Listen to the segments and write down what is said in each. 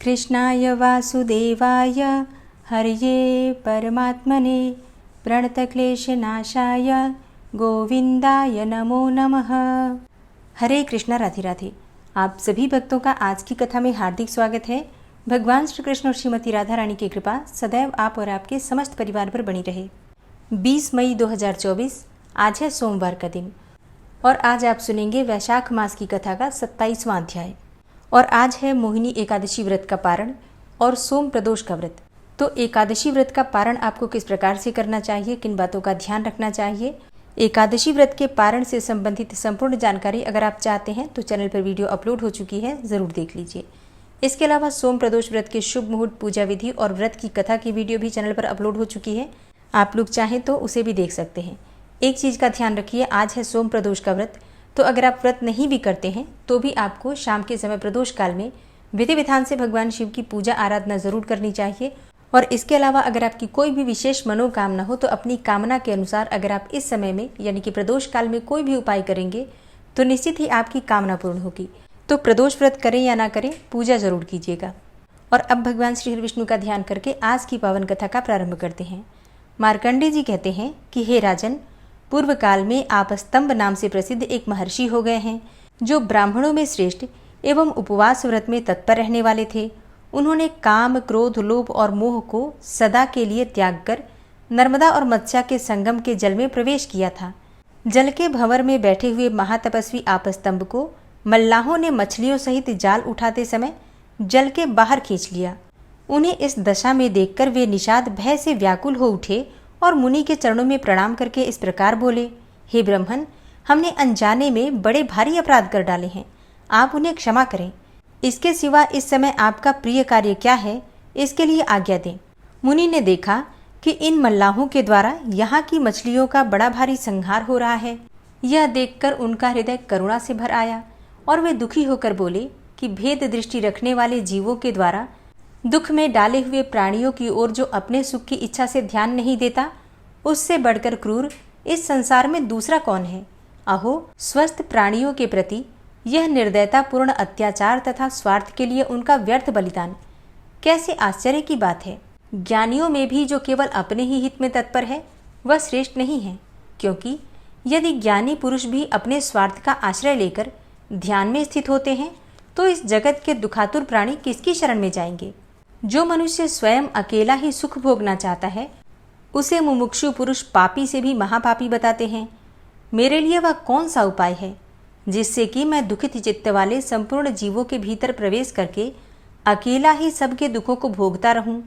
कृष्णाय वासुदेवाय हरये परमात्मने प्रणतक्लेशनाशाय गोविंदाय नमो नमः। हरे कृष्णा, राधे राधे। आप सभी भक्तों का आज की कथा में हार्दिक स्वागत है। भगवान श्री कृष्ण और श्रीमती राधा रानी की कृपा सदैव आप और आपके समस्त परिवार पर बनी रहे। 20 मई 2024 आज है सोमवार का दिन और आज आप सुनेंगे वैशाख मास की कथा का 27वां अध्याय। और आज है मोहिनी एकादशी व्रत का पारण और सोम प्रदोष का व्रत। तो एकादशी व्रत का पारण आपको किस प्रकार से करना चाहिए, किन बातों का ध्यान रखना चाहिए, एकादशी व्रत के पारण से संबंधित संपूर्ण जानकारी अगर आप चाहते हैं तो चैनल पर वीडियो अपलोड हो चुकी है, ज़रूर देख लीजिए। इसके अलावा सोम प्रदोष व्रत के शुभ मुहूर्त, पूजा विधि और व्रत की कथा की वीडियो भी चैनल पर अपलोड हो चुकी है, आप लोग चाहें तो उसे भी देख सकते हैं। एक चीज़ का ध्यान रखिए, आज है सोम प्रदोष का व्रत, तो अगर आप व्रत नहीं भी करते हैं तो भी आपको शाम के समय प्रदोष काल में विधि विधान से भगवान शिव की पूजा आराधना जरूर करनी चाहिए। और इसके अलावा अगर आपकी कोई भी विशेष मनोकामना हो तो अपनी कामना के अनुसार अगर आप इस समय में यानी कि प्रदोष काल में कोई भी उपाय करेंगे तो निश्चित ही आपकी कामना पूर्ण होगी। तो प्रदोष व्रत करें या ना करें, पूजा जरूर कीजिएगा। और अब भगवान श्री हरि विष्णु का ध्यान करके आज की पावन कथा का प्रारंभ करते हैं। मार्कंडेय जी कहते हैं कि हे राजन, पूर्व काल में आप स्तंभ नाम से प्रसिद्ध एक महर्षि हो गए हैं, जो ब्राह्मणों में श्रेष्ठ एवं उपवास व्रत में तत्पर रहने वाले थे। उन्होंने काम, क्रोध, लोभ और मोह को सदा के लिए त्याग कर नर्मदा और मत्स्या के संगम के जल में प्रवेश किया था। जल के भंवर में बैठे हुए महातपस्वी आपस्तंभ को मल्लाहों ने मछलियों सहित जाल उठाते समय जल के बाहर खींच लिया। उन्हें इस दशा में देखकर वे निषाद भय से व्याकुल हो उठे और मुनि के चरणों में प्रणाम करके इस प्रकार बोले, हे ब्रह्मन, हमने अनजाने में बड़े भारी अपराध कर डाले हैं, आप उन्हें क्षमा करें। इसके सिवा इस समय आपका प्रिय कार्य क्या है, इसके लिए आज्ञा दें। मुनि ने देखा कि इन मल्लाहों के द्वारा यहाँ की मछलियों का बड़ा भारी संहार हो रहा है। यह देखकर उनका हृदय करुणा से भर आया और वे दुखी होकर बोले कि भेद दृष्टि रखने वाले जीवों के द्वारा दुख में डाले हुए प्राणियों की ओर जो अपने सुख की इच्छा से ध्यान नहीं देता, उससे बढ़कर क्रूर इस संसार में दूसरा कौन है। अहो, स्वस्थ प्राणियों के प्रति यह निर्दयतापूर्ण अत्याचार तथा स्वार्थ के लिए उनका व्यर्थ बलिदान कैसे आश्चर्य की बात है। ज्ञानियों में भी जो केवल अपने ही हित में तत्पर है वह श्रेष्ठ नहीं है, क्योंकि यदि ज्ञानी पुरुष भी अपने स्वार्थ का आश्रय लेकर ध्यान में स्थित होते हैं तो इस जगत के दुखातुर प्राणी किसकी शरण में जाएंगे। जो मनुष्य स्वयं अकेला ही सुख भोगना चाहता है उसे मुमुक्षु पुरुष पापी से भी महापापी बताते हैं। मेरे लिए वह कौन सा उपाय है जिससे कि मैं दुखित चित्त वाले संपूर्ण जीवों के भीतर प्रवेश करके अकेला ही सबके दुखों को भोगता रहूं।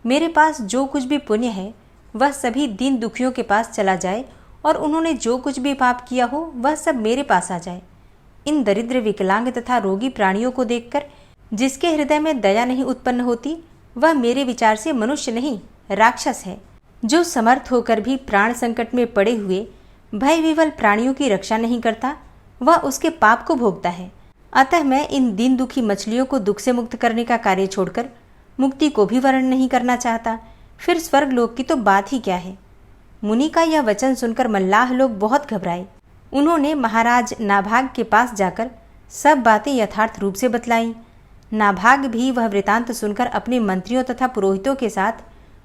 मेरे पास जो कुछ भी पुण्य है वह सभी दीन दुखियों के पास चला जाए और उन्होंने जो कुछ भी पाप किया हो वह सब मेरे पास आ जाए। इन दरिद्र, विकलांग तथा रोगी प्राणियों को देखकर जिसके हृदय में दया नहीं उत्पन्न होती वह मेरे विचार से मनुष्य नहीं, राक्षस है। जो समर्थ होकर भी प्राण संकट में पड़े हुए भय विवल प्राणियों की रक्षा नहीं करता वह उसके पाप को भोगता है। अतः मैं इन दीन दुखी मछलियों को दुख से मुक्त करने का कार्य छोड़कर मुक्ति को भी वर्ण नहीं करना चाहता, फिर स्वर्ग लोक की तो बात ही क्या है। मुनि का यह वचन सुनकर मल्लाह लोग बहुत घबराए। उन्होंने महाराज नाभाग के पास जाकर सब बातें यथार्थ रूप से बतलाईं। नाभाग भी वह वृतांत सुनकर अपने मंत्रियों तथा पुरोहितों के साथ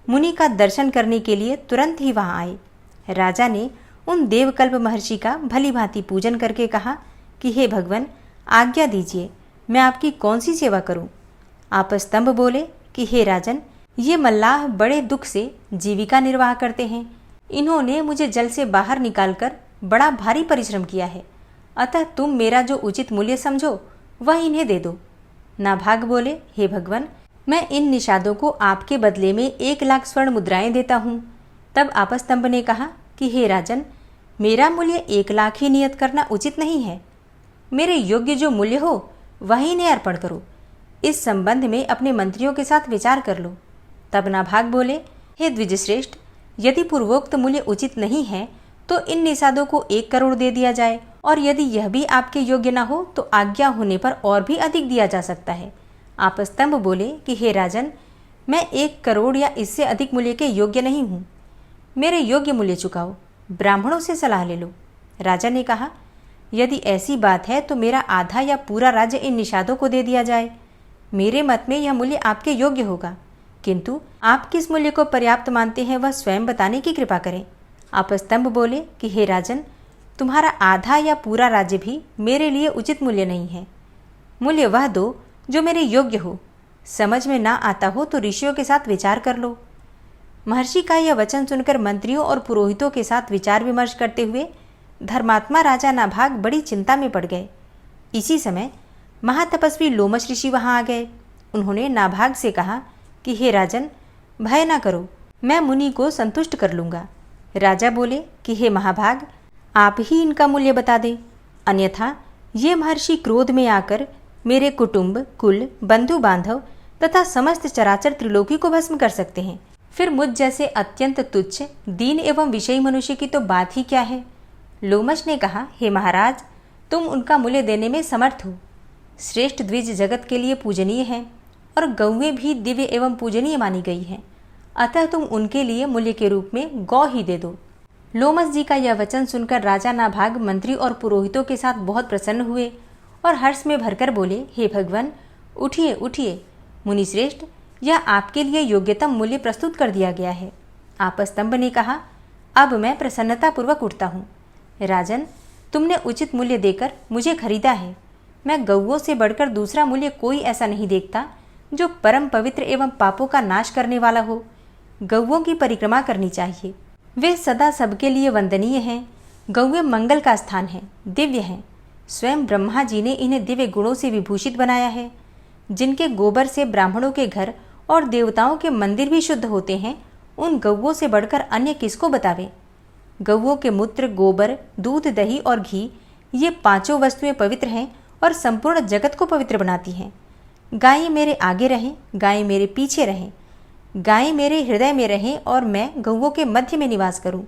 मुनि का दर्शन करने के लिए तुरंत ही वहां आए। राजा ने उन देवकल्प महर्षि का भली भांति पूजन करके कहा कि हे भगवान, आज्ञा दीजिए, मैं आपकी कौन सी सेवा करूं। आपस्तंभ बोले कि हे राजन, ये मल्लाह बड़े दुख से जीविका निर्वाह करते हैं। इन्होंने मुझे जल से बाहर निकालकर बड़ा भारी परिश्रम किया है, अतः तुम मेरा जो उचित मूल्य समझो वह इन्हें दे दो। नाभाग बोले, हे भगवान, मैं इन निषादों को आपके बदले में 1,00,000 स्वर्ण मुद्राएं देता हूँ। तब आपस्तंभ ने कहा कि हे राजन, मेरा मूल्य 1,00,000 ही नियत करना उचित नहीं है। मेरे योग्य जो मूल्य हो वही इन्हें अर्पण करो। इस संबंध में अपने मंत्रियों के साथ विचार कर लो। तब नाभाग बोले, हे द्विजश्रेष्ठ, यदि पूर्वोक्त मूल्य उचित नहीं है तो इन निषादों को 1 करोड़ दे दिया जाए, और यदि यह भी आपके योग्य न हो तो आज्ञा होने पर और भी अधिक दिया जा सकता है। आपस्तंभ बोले कि हे राजन, मैं 1 करोड़ या इससे अधिक मूल्य के योग्य नहीं हूँ। मेरे योग्य मूल्य चुकाओ, ब्राह्मणों से सलाह ले लो। राजा ने कहा, यदि ऐसी बात है तो मेरा आधा या पूरा राज्य इन निषादों को दे दिया जाए। मेरे मत में यह मूल्य आपके योग्य होगा, किंतु आप किस मूल्य को पर्याप्त मानते हैं वह स्वयं बताने की कृपा करें। आपस्तंभ बोले कि हे राजन, तुम्हारा आधा या पूरा राज्य भी मेरे लिए उचित मूल्य नहीं है। मूल्य वह दो जो मेरे योग्य हो। समझ में ना आता हो तो ऋषियों के साथ विचार कर लो। महर्षि का यह वचन सुनकर मंत्रियों और पुरोहितों के साथ विचार विमर्श करते हुए धर्मात्मा राजा नाभाग बड़ी चिंता में पड़ गए। इसी समय महातपस्वी लोमश ऋषि वहां आ गए। उन्होंने नाभाग से कहा कि हे राजन, भय ना करो, मैं मुनि को संतुष्ट कर लूंगा। राजा बोले कि हे महाभाग, आप ही इनका मूल्य बता दें, अन्यथा ये महर्षि क्रोध में आकर मेरे कुटुंब, कुल, बंधु बांधव तथा समस्त चराचर त्रिलोकी को भस्म कर सकते हैं। फिर मुझ जैसे अत्यंत तुच्छ, दीन एवं विषयी मनुष्य की तो बात ही क्या है। लोमश ने कहा, हे महाराज, तुम उनका मूल्य देने में समर्थ हो। श्रेष्ठ द्विज जगत के लिए पूजनीय हैं और गौएं भी दिव्य एवं पूजनीय मानी गई हैं, अतः तुम उनके लिए मूल्य के रूप में गौ ही दे दो। लोमश जी का यह वचन सुनकर राजा नाभाग मंत्री और पुरोहितों के साथ बहुत प्रसन्न हुए और हर्ष में भरकर बोले, हे भगवान, उठिए उठिए, मुनिश्रेष्ठ, यह आपके लिए योग्यतम मूल्य प्रस्तुत कर दिया गया है। आपस्तंभ ने कहा, अब मैं प्रसन्नतापूर्वक उठता हूँ। राजन, तुमने उचित मूल्य देकर मुझे खरीदा है। मैं गौओं से बढ़कर दूसरा मूल्य कोई ऐसा नहीं देखता जो परम पवित्र एवं पापों का नाश करने वाला हो। गौओं की परिक्रमा करनी चाहिए, वे सदा सबके लिए वंदनीय हैं। गौएं मंगल का स्थान है, दिव्य हैं। स्वयं ब्रह्मा जी ने इन्हें दिव्य गुणों से विभूषित बनाया है। जिनके गोबर से ब्राह्मणों के घर और देवताओं के मंदिर भी शुद्ध होते हैं, उन गौओं से बढ़कर अन्य किसको बतावे। गौओं के मूत्र, गोबर, दूध, दही और घी, ये पांचों वस्तुएं पवित्र हैं और संपूर्ण जगत को पवित्र बनाती हैं। गायें मेरे आगे रहें, गायें मेरे पीछे रहें, गायें मेरे हृदय में रहें और मैं गौओं के मध्य में निवास करूं।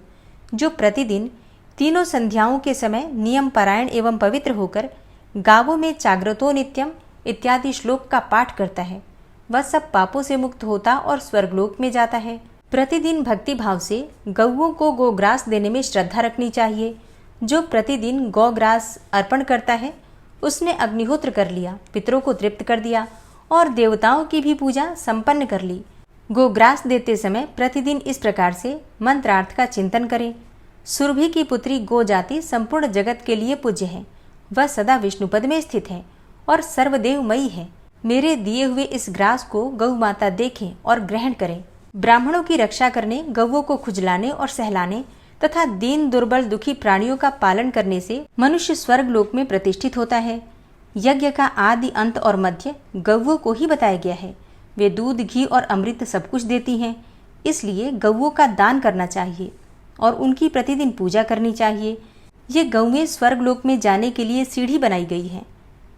जो प्रतिदिन तीनों संध्याओं के समय नियम परायण एवं पवित्र होकर गावों में जागृतो नित्यम इत्यादि श्लोक का पाठ करता है, वह सब पापों से मुक्त होता और स्वर्गलोक में जाता है। प्रतिदिन भक्ति भाव से गौओं को गोग्रास देने में श्रद्धा रखनी चाहिए। जो प्रतिदिन गौग्रास अर्पण करता है, उसने अग्निहोत्र कर लिया, पितरों को तृप्त कर दिया और देवताओं की भी पूजा संपन्न कर ली। गोग्रास देते समय प्रतिदिन इस प्रकार से मंत्रार्थ का चिंतन करें। सुरभि की पुत्री गो जाति संपूर्ण जगत के लिए पूज्य है। वह सदा विष्णुपद में स्थित है और सर्वदेवमयी है। मेरे दिए हुए इस ग्रास को गौ माता देखें और ग्रहण करें। ब्राह्मणों की रक्षा करने, गौओं को खुजलाने और सहलाने तथा दीन दुर्बल दुखी प्राणियों का पालन करने से मनुष्य स्वर्ग लोक में प्रतिष्ठित होता है। यज्ञ का आदि, अंत और मध्य गौओं को ही बताया गया है। वे दूध, घी और अमृत सब कुछ देती हैं, इसलिए गौओं का दान करना चाहिए और उनकी प्रतिदिन पूजा करनी चाहिए। ये गौएं स्वर्ग लोक में जाने के लिए सीढ़ी बनाई गई है।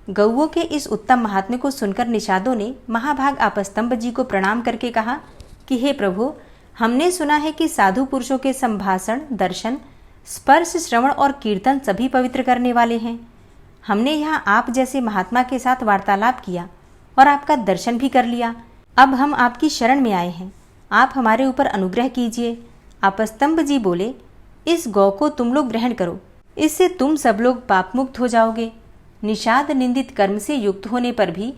गौओं के इस उत्तम महात्म्य को सुनकर निषादों ने महाभाग आपस्तंभ जी को प्रणाम करके कहा कि हे प्रभु, हमने सुना है कि साधु पुरुषों के संभाषण, दर्शन, स्पर्श, श्रवण और कीर्तन सभी पवित्र करने वाले हैं। हमने यहाँ आप जैसे महात्मा के साथ वार्तालाप किया और आपका दर्शन भी कर लिया। अब हम आपकी शरण में आए हैं, आप हमारे ऊपर अनुग्रह कीजिए। आपस्तंभ जी बोले, इस गौ को तुम लोग ग्रहण करो, इससे तुम सब लोग पाप मुक्त हो जाओगे। निषाद निंदित कर्म से युक्त होने पर भी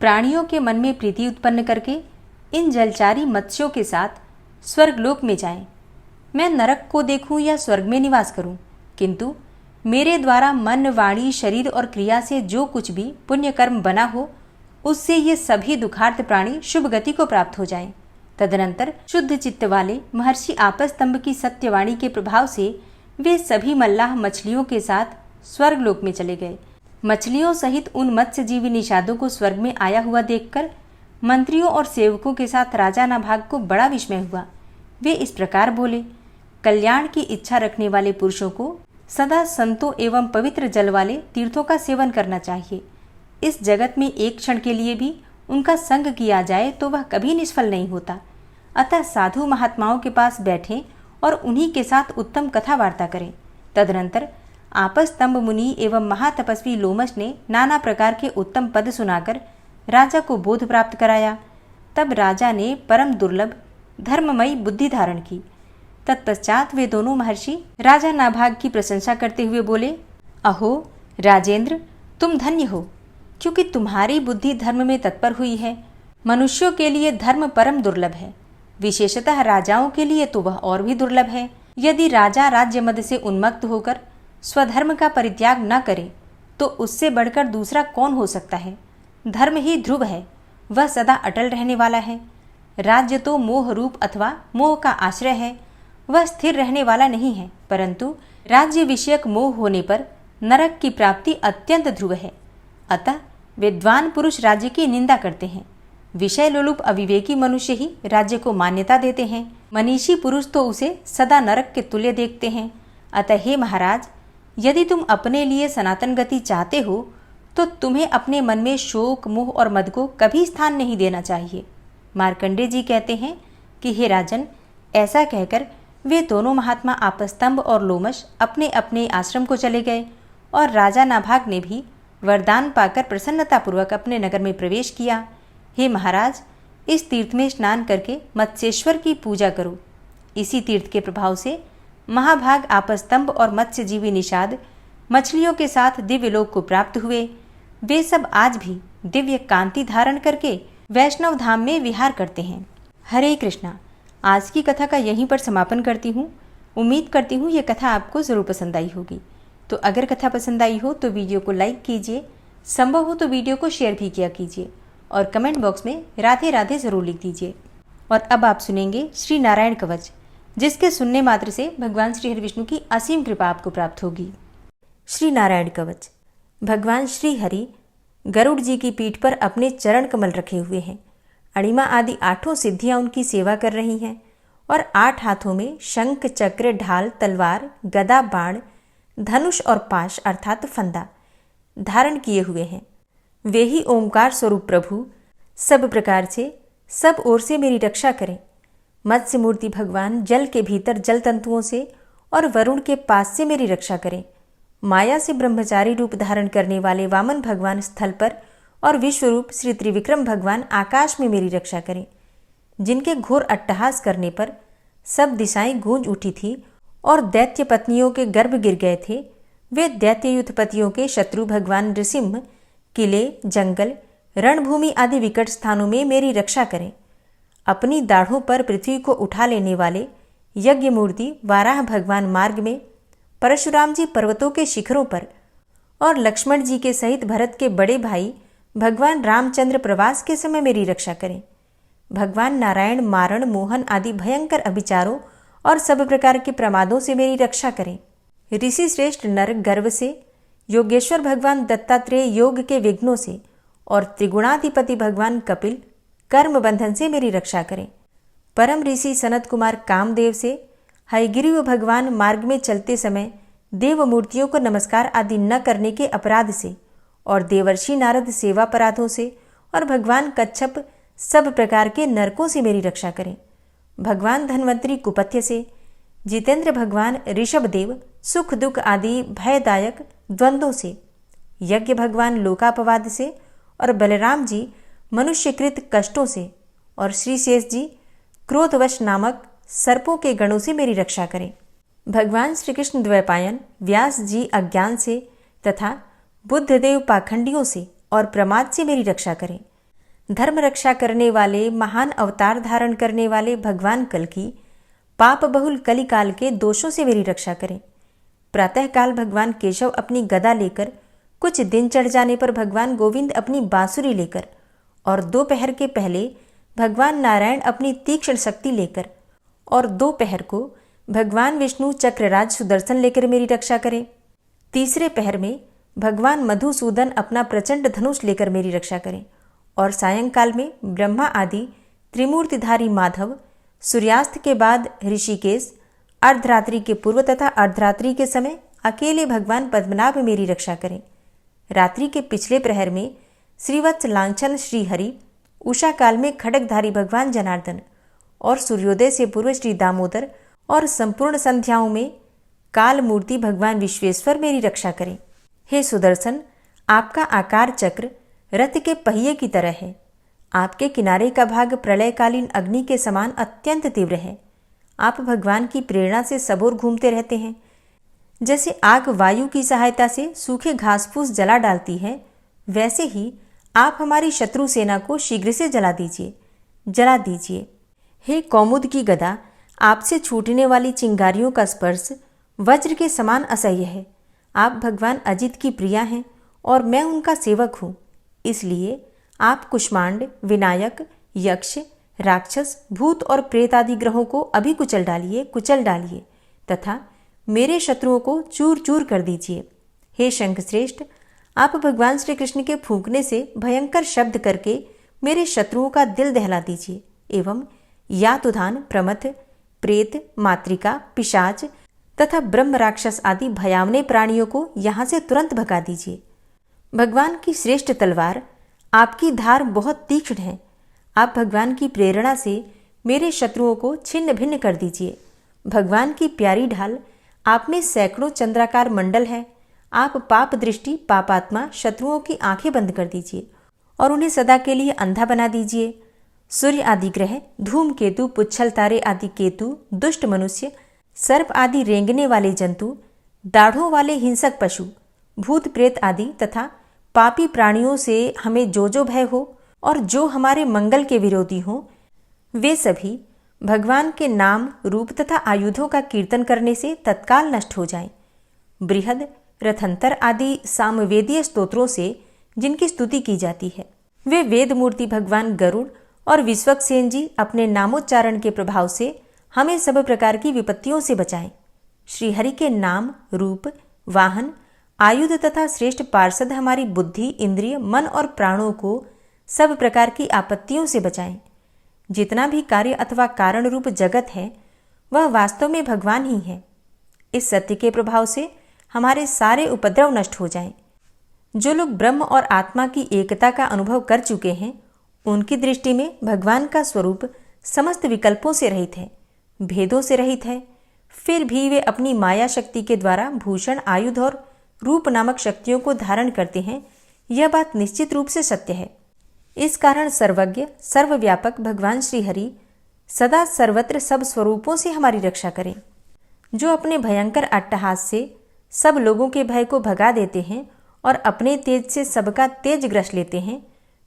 प्राणियों के मन में प्रीति उत्पन्न करके इन जलचारी मत्स्यों के साथ स्वर्गलोक में जाएं। मैं नरक को देखूं या स्वर्ग में निवास करूं, किंतु मेरे द्वारा मन, वाणी, शरीर और क्रिया से जो कुछ भी पुण्य कर्म बना हो, उससे ये सभी दुखार्त प्राणी शुभ गति को प्राप्त हो जाएं। तदनंतर शुद्ध चित्त वाले महर्षि आपस्तंभ की सत्यवाणी के प्रभाव से वे सभी मल्लाह मछलियों के साथ स्वर्गलोक में चले गए। मछलियों सहित उन मत्स्यजीवी निषादों को स्वर्ग में आया हुआ देखकर मंत्रियों और सेवकों के साथ राजा नाभाग को बड़ा विस्मय हुआ। वे इस प्रकार बोले, कल्याण की इच्छा रखने वाले पुरुषों को सदा संतों एवं पवित्र जल वाले तीर्थों का सेवन करना चाहिए। इस जगत में एक क्षण के लिए भी उनका संग किया जाए तो वह कभी निष्फल नहीं होता। अतः साधु महात्माओं के पास बैठें और उन्हीं के साथ उत्तम कथा वार्ता करें। तदनंतर आपस्तंभ मुनि एवं महातपस्वी लोमश ने नाना प्रकार के उत्तम पद सुनाकर राजा को बोध प्राप्त कराया। तब राजा ने परम दुर्लभ धर्ममयी बुद्धि धारण की। तत्पश्चात वे दोनों महर्षि राजा नाभाग की प्रशंसा करते हुए बोले, अहो राजेंद्र, तुम धन्य हो। क्योंकि तुम्हारी बुद्धि धर्म में तत्पर हुई है। मनुष्यों के लिए धर्म परम दुर्लभ है, विशेषतः राजाओं के लिए तो वह और भी दुर्लभ है। यदि राजा राज्य मद से उन्मत्त होकर स्वधर्म का परित्याग न करे तो उससे बढ़कर दूसरा कौन हो सकता है। धर्म ही ध्रुव है, वह सदा अटल रहने वाला है। राज्य तो मोह रूप अथवा मोह का आश्रय है, वह स्थिर रहने वाला नहीं है, परंतु राज्य विषयक मोह होने पर नरक की प्राप्ति अत्यंत ध्रुव है। अतः विद्वान पुरुष राज्य की निंदा करते हैं, विषय लोलुप अविवेकी मनुष्य ही राज्य को मान्यता देते हैं। मनीषी पुरुष तो उसे सदा नरक के तुल्य देखते हैं। अतः हे महाराज, यदि तुम अपने लिए सनातन गति चाहते हो तो तुम्हें अपने मन में शोक मोह और मद को कभी स्थान नहीं देना चाहिए। मार्कंडेय जी कहते हैं कि हे राजन, ऐसा कहकर वे दोनों महात्मा आपस्तंभ और लोमश अपने अपने आश्रम को चले गए और राजा नाभाग ने भी वरदान पाकर प्रसन्नतापूर्वक अपने नगर में प्रवेश किया। हे महाराज, इस तीर्थ में स्नान करके मत्स्येश्वर की पूजा करो। इसी तीर्थ के प्रभाव से महाभाग आपस्तंभ और मत्स्यजीवी निषाद मछलियों के साथ दिव्य लोक को प्राप्त हुए। वे सब आज भी दिव्य कांति धारण करके वैष्णव धाम में विहार करते हैं। हरे कृष्णा। आज की कथा का यहीं पर समापन करती हूँ। उम्मीद करती हूँ ये कथा आपको ज़रूर पसंद आई होगी। तो अगर कथा पसंद आई हो तो वीडियो को लाइक कीजिए, संभव हो तो वीडियो को शेयर भी किया कीजिए और कमेंट बॉक्स में राधे राधे ज़रूर लिख दीजिए। और अब आप सुनेंगे श्री नारायण कवच, जिसके सुनने मात्र से भगवान श्री हरि विष्णु की असीम कृपा आपको प्राप्त होगी। श्री नारायण कवच। भगवान श्री हरि गरुड़ जी की पीठ पर अपने चरण कमल रखे हुए हैं। अणिमा आदि 8 सिद्धियां उनकी सेवा कर रही हैं और 8 हाथों में शंख, चक्र, ढाल, तलवार, गदा, बाण, धनुष और पाश अर्थात फंदा धारण किए हुए हैं। वे ही ओंकार स्वरूप प्रभु सब प्रकार से सब ओर से मेरी रक्षा करें। मत्स्य मूर्ति भगवान जल के भीतर जल तंतुओं से और वरुण के पास से मेरी रक्षा करें। माया से ब्रह्मचारी रूप धारण करने वाले वामन भगवान स्थल पर और विश्वरूप श्री त्रिविक्रम भगवान आकाश में मेरी रक्षा करें। जिनके घोर अट्टहास करने पर सब दिशाएं गूंज उठी थी और दैत्य पत्नियों के गर्भ गिर गए थे, वे दैत्ययुत पतियों के शत्रु भगवान नृसिंह किले, जंगल, रणभूमि आदि विकट स्थानों में मेरी रक्षा करें। अपनी दाढ़ों पर पृथ्वी को उठा लेने वाले यज्ञ मूर्ति वाराह भगवान मार्ग में, परशुराम जी पर्वतों के शिखरों पर और लक्ष्मण जी के सहित भरत के बड़े भाई भगवान रामचंद्र प्रवास के समय मेरी रक्षा करें। भगवान नारायण मारण, मोहन आदि भयंकर अभिचारों और सब प्रकार के प्रमादों से मेरी रक्षा करें। ऋषि श्रेष्ठ नर गर्व से, योगेश्वर भगवान दत्तात्रेय योग के विघ्नों से और त्रिगुणाधिपति भगवान कपिल कर्म बंधन से मेरी रक्षा करें। परम ऋषि सनत कुमार कामदेव से, हयग्रीव भगवान मार्ग में चलते समय देव मूर्तियों को नमस्कार आदि न करने के अपराध से और देवर्षि नारद सेवा अपराधों से और भगवान कच्छप सब प्रकार के नरकों से मेरी रक्षा करें। भगवान धन्वंतरी कुपथ्य से, जितेंद्र भगवान ऋषभदेव सुख दुख आदि भयदायक द्वंद्वों से, यज्ञ भगवान लोकापवाद से और बलराम जी मनुष्यकृत कष्टों से और श्री शेष जी क्रोधवश नामक सर्पों के गणों से मेरी रक्षा करें। भगवान श्री कृष्ण द्वैपायन व्यास जी अज्ञान से तथा बुद्धदेव पाखंडियों से और प्रमाद से मेरी रक्षा करें। धर्म रक्षा करने वाले महान अवतार धारण करने वाले भगवान कल्कि पाप बहुल कलिकाल के दोषों से मेरी रक्षा करें। प्रातःकाल भगवान केशव अपनी गदा लेकर, कुछ दिन चढ़ जाने पर भगवान गोविंद अपनी बांसुरी लेकर और दोपहर के पहले भगवान नारायण अपनी तीक्ष्ण शक्ति लेकर और दोपहर को भगवान विष्णु चक्रराज सुदर्शन लेकर मेरी रक्षा करें। तीसरे पहर में भगवान मधुसूदन अपना प्रचंड धनुष लेकर मेरी रक्षा करें और सायंकाल में ब्रह्मा आदि त्रिमूर्तिधारी माधव, सूर्यास्त के बाद ऋषिकेश, अर्धरात्रि के पूर्व तथा अर्धरात्रि के समय अकेले भगवान पद्मनाभ मेरी रक्षा करें। रात्रि के पिछले प्रहर में श्रीवत्स लांछन श्रीहरि, उषा काल में खड्गधारी भगवान जनार्दन और सूर्योदय से पूर्व श्री दामोदर और संपूर्ण संध्याओं में काल मूर्ति भगवान विश्वेश्वर मेरी रक्षा करें। हे सुदर्शन, आपका आकार चक्र रथ के पहिए की तरह है। आपके किनारे का भाग प्रलयकालीन अग्नि के समान अत्यंत तीव्र है। आप भगवान की प्रेरणा से सबोर घूमते रहते हैं। जैसे आग वायु की सहायता से सूखे घास फूस जला डालती है, वैसे ही आप हमारी शत्रु सेना को शीघ्र से जला दीजिए। हे कौमुद की गदा, आपसे छूटने वाली चिंगारियों का स्पर्श वज्र के समान असह्य है। आप भगवान अजित की प्रिया हैं और मैं उनका सेवक हूँ, इसलिए आप कुष्मांड, विनायक, यक्ष, राक्षस, भूत और प्रेत आदि ग्रहों को अभी कुचल डालिए तथा मेरे शत्रुओं को चूर चूर कर दीजिए। हे शंखश्रेष्ठ, आप भगवान श्री कृष्ण के फूंकने से भयंकर शब्द करके मेरे शत्रुओं का दिल दहला दीजिए एवं यातुधान, प्रमथ, प्रेत, मातृका, पिशाच तथा ब्रह्म राक्षस आदि भयावने प्राणियों को यहाँ से तुरंत भगा दीजिए। भगवान की श्रेष्ठ तलवार, आपकी धार बहुत तीक्ष्ण है। आप भगवान की प्रेरणा से मेरे शत्रुओं को छिन्न भिन्न कर दीजिए। भगवान की प्यारी ढाल, आप में सैकड़ों चंद्राकार मंडल है। आप पाप दृष्टि, पापात्मा शत्रुओं की आंखें बंद कर दीजिए और उन्हें सदा के लिए अंधा बना दीजिए। सूर्य आदि ग्रह, धूमकेतु, पुच्छल तारे आदि केतु, दुष्ट मनुष्य, सर्प आदि रेंगने वाले जंतु, दाढ़ों वाले हिंसक पशु, भूत प्रेत आदि तथा पापी प्राणियों से हमें जो भय हो और जो हमारे मंगल के विरोधी हों, वे सभी भगवान के नाम, रूप तथा आयुधों का कीर्तन करने से तत्काल नष्ट हो जाएं। बृहद, रथंतर आदि सामवेदीय स्तोत्रों से जिनकी स्तुति की जाती है, वे वेद मूर्ति भगवान गरुड़ और विश्वक्सेन जी अपने नामोच्चारण के प्रभाव से हमें सब प्रकार की विपत्तियों से बचाएं। श्रीहरि के नाम, रूप, वाहन, आयुध तथा श्रेष्ठ पार्षद हमारी बुद्धि, इंद्रिय, मन और प्राणों को सब प्रकार की आपत्तियों से बचाएं। जितना भी कार्य अथवा कारण रूप जगत है, वह वास्तव में भगवान ही है। इस सत्य के प्रभाव से हमारे सारे उपद्रव नष्ट हो जाएं। जो लोग ब्रह्म और आत्मा की एकता का अनुभव कर चुके हैं, उनकी दृष्टि में भगवान का स्वरूप समस्त विकल्पों से रहित है, भेदों से रहित है। फिर भी वे अपनी माया शक्ति के द्वारा भूषण, आयुध और रूप नामक शक्तियों को धारण करते हैं। यह बात निश्चित रूप से सत्य है। इस कारण सर्वज्ञ, सर्वव्यापक भगवान श्री हरि सदा सर्वत्र सब स्वरूपों से हमारी रक्षा करें। जो अपने भयंकर अट्टहास से सब लोगों के भय को भगा देते हैं और अपने तेज से सबका तेज ग्रस लेते हैं,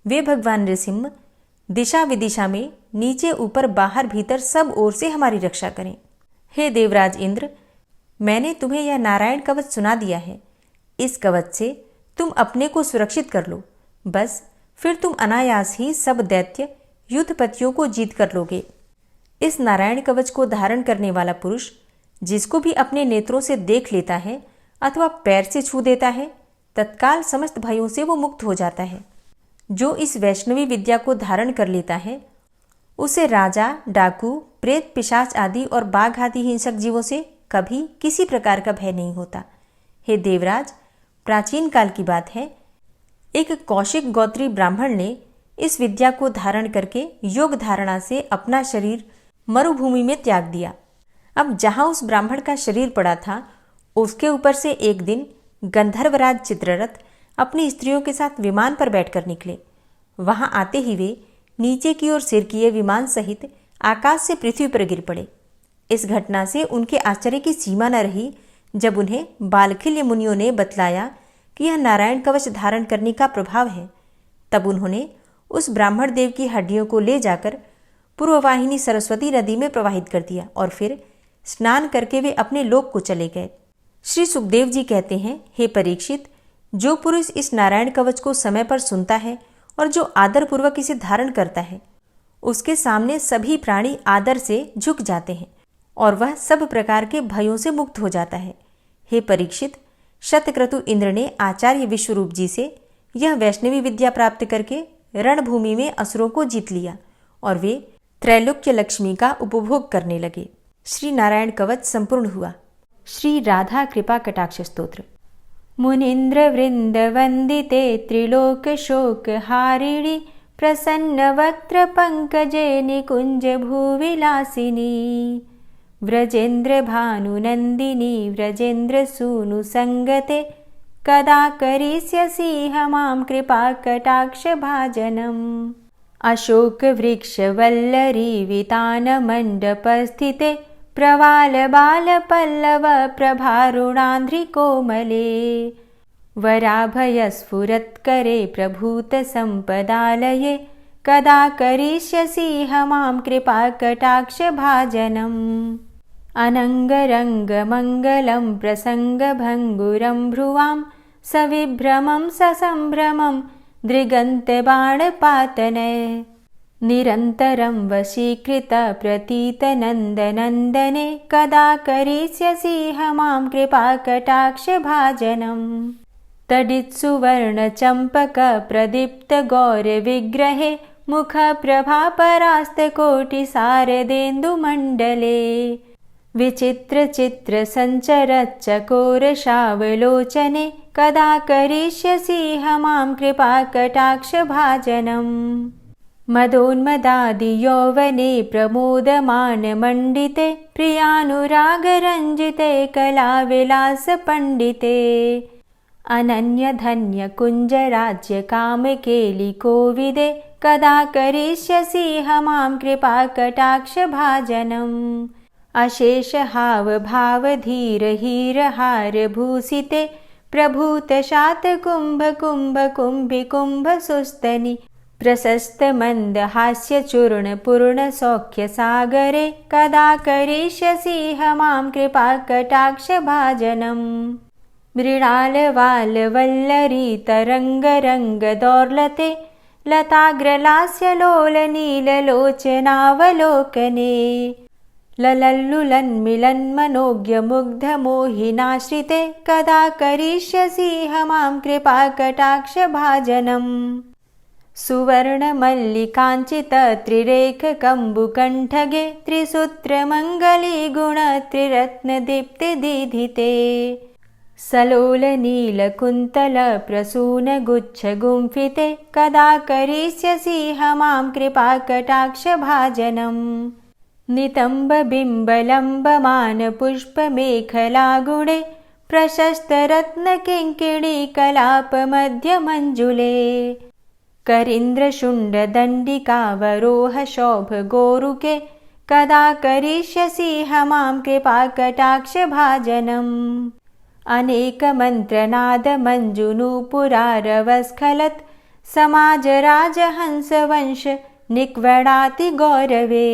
वे भगवान नृसिंह दिशा विदिशा में नीचे ऊपर बाहर भीतर सब ओर से हमारी रक्षा करें। हे देवराज इंद्र, मैंने तुम्हें यह नारायण कवच सुना दिया है। इस कवच से तुम अपने को सुरक्षित कर लो, बस फिर तुम अनायास ही सब दैत्य युद्धपतियों को जीत कर लोगे। इस नारायण कवच को धारण करने वाला पुरुष जिसको भी अपने नेत्रों से देख लेता है अथवा पैर से छू देता है, तत्काल समस्त भयों से वो मुक्त हो जाता है। जो इस वैष्णवी विद्या को धारण कर लेता है, उसे राजा, डाकू, प्रेत, पिशाच आदि और बाघ आदि हिंसक जीवों से कभी किसी प्रकार का भय नहीं होता। हे देवराज, प्राचीन काल की बात है, एक कौशिक गोत्री ब्राह्मण ने इस विद्या को धारण करके योग धारणा से अपना शरीर मरुभूमि में त्याग दिया। अब जहाँ उस ब्राह्मण का शरीर पड़ा था, उसके ऊपर से एक दिन गंधर्वराज चित्ररथ अपनी स्त्रियों के साथ विमान पर बैठकर निकले। वहां आते ही वे नीचे की ओर सिर किए विमान सहित आकाश से पृथ्वी पर गिर पड़े। इस घटना से उनके आश्चर्य की सीमा न रही जब उन्हें बालखिल्य मुनियों ने बतलाया कि यह नारायण कवच धारण करने का प्रभाव है। तब उन्होंने उस ब्राह्मण देव की हड्डियों को ले जाकर पूर्ववाहिनी सरस्वती नदी में प्रवाहित कर दिया और फिर स्नान करके वे अपने लोक को चले गए। श्री सुखदेव जी कहते हैं, हे परीक्षित, जो पुरुष इस नारायण कवच को समय पर सुनता है और जो आदर पूर्वक इसे धारण करता है, उसके सामने सभी प्राणी आदर से झुक जाते हैं और वह सब प्रकार के भयों से मुक्त हो जाता है। हे परीक्षित, शतक्रतु इंद्र ने आचार्य विश्वरूप जी से यह वैष्णवी विद्या प्राप्त करके रणभूमि में असुरों को जीत लिया और वे त्रैलोक्य लक्ष्मी का उपभोग करने लगे। श्री नारायण कवच संपूर्ण हुआ। श्री राधा कृपा कटाक्ष स्तोत्र। मुनीन्द्र वृंद वंदिते त्रिलोक शोक हारिणी प्रसन्न वक्त्र पंकजे निकुंज भूविलासिनी व्रजेन्द्र भानुनंदिनी व्रजेन्द्र सूनु संगते कदा करिष्यसि हमां कृपा कटाक्ष भाजनम्। अशोक वृक्ष वल्लरी वितान मंडप स्थिते प्रवाल बाल पल्लव प्रभारुणांध्रि कोमले वराभयस्फुरत्करे प्रभूतसम्पदालये कदा करिष्यसि मां कृपाकटाक्षभाजनम् अनङ्गरङ्गमङ्गलं प्रसङ्गभङ्गुरं भ्रुवां सविभ्रमं ससम्भ्रमं दृगन्तबाणपातने निरन्तरं वशीकृतप्रतीतनन्दनन्दने कदा करिष्यसि मां कृपाकटाक्षभाजनम् तडित्सुवर्णचम्पकप्रदीप्तगौरविग्रहे मुखप्रभापरास्तकोटिसारदेन्दुमण्डले विचित्रचित्रसञ्चरच्चकोरशावलोचने कदा करिष्यसि मां कृपाकटाक्षभाजनम् मदोन्मदादियौवने प्रमोदमानमण्डिते प्रियानुरागरञ्जिते कलाविलासपण्डिते अनन्यधन्यकुञ्जराज्यकामकेलिकोविदे कदा करिष्यसि मां कृपाकटाक्षभाजनम् अशेषहावभावधीरहीरहारभूषिते प्रभूतशातकुम्भकुम्भकुम्भिकुम्भसुस्तनि प्रशस्तमन्दहास्यचूर्णपूर्णसौख्यसागरे कदा करिष्यसि मां कृपाकटाक्षभाजनम् मृणालवालवल्लरीतरङ्गरङ्गदौर्लते लताग्रलास्यलोलनीललोचनावलोकने ललल्लुलन्मिलन्मनोज्ञमुग्धमोहिनाश्रिते कदा करिष्यसि मां कृपाकटाक्षभाजनम् सुवर्णमल्लिकाञ्चितत्रिरेखकम्बुकण्ठगे त्रिसूत्रमङ्गलीगुणत्रिरत्नदीप्तिदीधिते सलोलनीलकुन्तलप्रसूनगुच्छगुम्फिते कदा करिष्यसि मां कृपाकटाक्षभाजनम् नितम्बबिम्बलम्बमानपुष्पमेखलागुणे प्रशस्तरत्नकिङ्किणीकलापमध्यमञ्जुले करीन्द्रशुण्डदण्डिकावरोहशोभगोरुके कदा करिष्यसि मां कृपाकटाक्षभाजनम् अनेकमन्त्रनादमञ्जुनूपुरारवस्खलत् समाजराजहंसवंश निक्वडातिगौरवे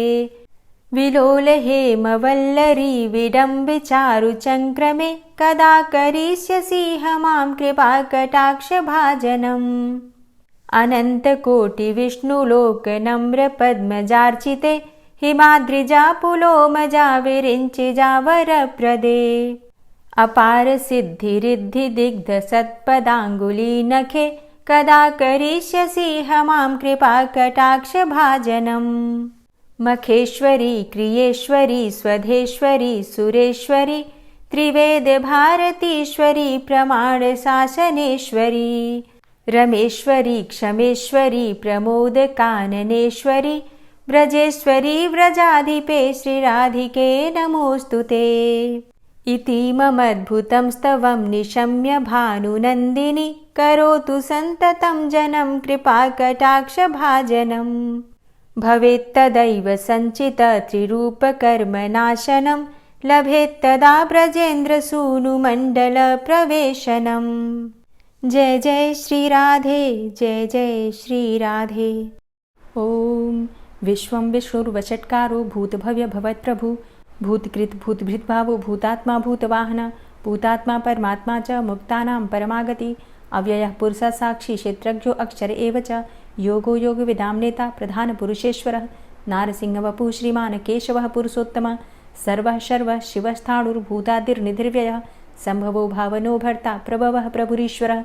विलोलहेमवल्लरी विडम्बिचारुचङ्क्रमे कदा करिष्यसि मां कृपाकटाक्षभाजनम् अनन्तकोटिविष्णुलोकनम्रपद्मजार्चिते हिमाद्रिजापुलोमजाविरिञ्चिजावरप्रदे अपारसिद्धिरिद्धिदिग्धसत्पदाङ्गुलीनखे कदा करिष्यसि मां कृपाकटाक्षभाजनम् मखेश्वरी क्रियेश्वरी स्वधेश्वरी सुरेश्वरी त्रिवेदभारतीश्वरी प्रमाणशासनेश्वरी रमेश्वरी क्षमेश्वरी प्रमोदकाननेश्वरी व्रजेश्वरी व्रजाधिपे श्रीराधिके नमोऽस्तु ते इतीममद्भुतं स्तवं निशम्य भानुनन्दिनी करोतु सन्ततं जनं कृपाकटाक्षभाजनम् भवेत्तदैव सञ्चितत्रिरूपकर्मनाशनं लभेत्तदा ब्रजेन्द्रसूनुमण्डलप्रवेशनम् जय जय श्रीराधे जय जय श्रीराधे। ॐ विश्वं विष्णुर्वषट्कारो भूतभव्य भवत्प्रभु भूतकृत भूतभृद्भावो भूतात्मा भूतवाहन भूतात्मा परमात्मा च मुक्तानां परमागति अव्ययः पुरुषः साक्षी क्षेत्रज्ञो अक्षर एव च योगो योगविदां नेता प्रधानपुरुषेश्वरः नारसिंहवपुः श्रीमान् केशवः पुरुषोत्तमः सर्वः शर्वः शिवस्थाणुर्भूतादिर्निधिर्व्ययः सम्भवो भावनो भर्ता प्रभवः प्रभुरीश्वरः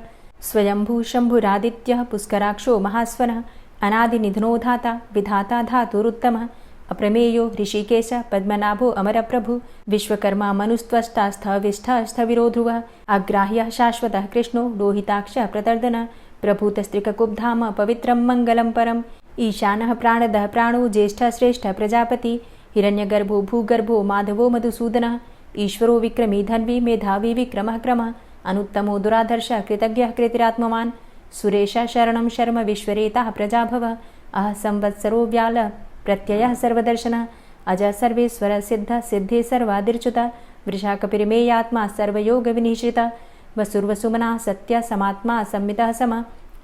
स्वयंभू शम्भुरादित्यः पुष्कराक्षो महास्वनः अनादिनिधनो धाता विधाता धातुरुत्तमः अप्रमेयो ऋषिकेश पद्मनाभो अमरप्रभु विश्वकर्मा मनुस्त्वष्टा स्थविष्ठः स्थविरो ध्रुवः अग्राह्यः शाश्वतः कृष्णो लोहिताक्षः प्रतर्दनः प्रभूतस्त्रिककुब्धाम पवित्रं मङ्गलं परम् ईशानः प्राणदः प्राणो ज्येष्ठः श्रेष्ठः प्रजापति हिरण्यगर्भो भूगर्भो माधवो मधुसूदनः ईश्वरो विक्रमी धन्वी मेधावी विक्रमः क्रमः अनुत्तमो दुराधर्षः कृतज्ञः कृतिरात्मवान् सुरेशः शरणं शर्म विश्वरेताः प्रजाभवः अह संवत्सरो व्यालः प्रत्ययः सर्वदर्शनः अजः सर्वेश्वरः सिद्धः सिद्धे सर्वादिर्च्युतः वृषाकपिर्मेयात्मा सर्वयोगविनिश्रितः वसुर्वसुमना सत्य समात्मा संमितः सम